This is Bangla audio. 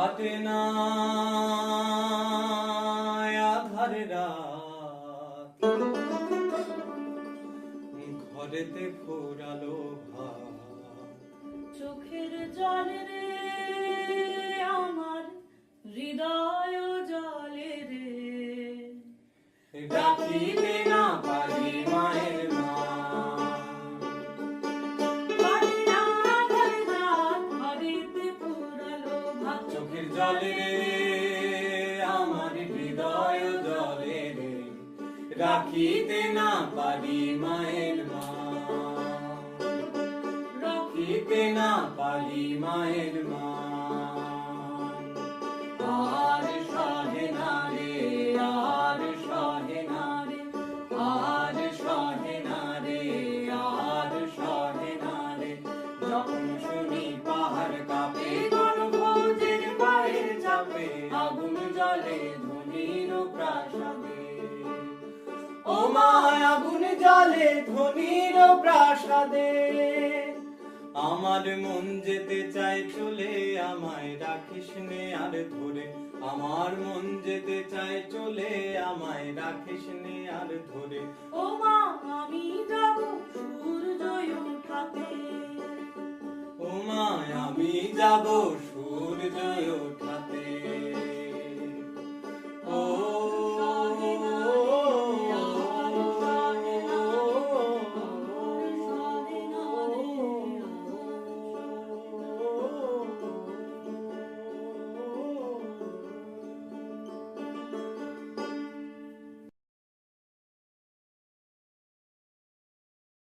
কাটে না আধার রাত, ঘরেতে ফুরালো ভাত। চোখের জলে রে আমার হৃদয় জলে রে, রাখিতে না পারি মায়ের মান। কাটে না আধার রাত, ঘরেতে ফুরালো ভাত। চোখের জলে রে আমার হৃদয় জলে রে, রাখিতে না পারি মায়ের মান। রাখিতে না পারি মায়ের মান। আর সহে না রে, আর সহে না রে, আর সহে না রে, আর সহে না রে। যখন শুনি পাহাড় কাঁপে, গণভোজের পায়ের চাপে, আগুন জ্বলে ধনির প্রাসাদে। ও মা আগুন জ্বলে ধনির প্রাসাদে। আমার মন যেতে চায় চলে, আমায় রাখিস নে আর ধরে। আমার মন যেতে চায় চলে, আমায় রাখিস নে আর ধরে। ও মা আমি যাব সূর্যই ওঠাতে, ও মা আমি যাব সূর্য ওঠা।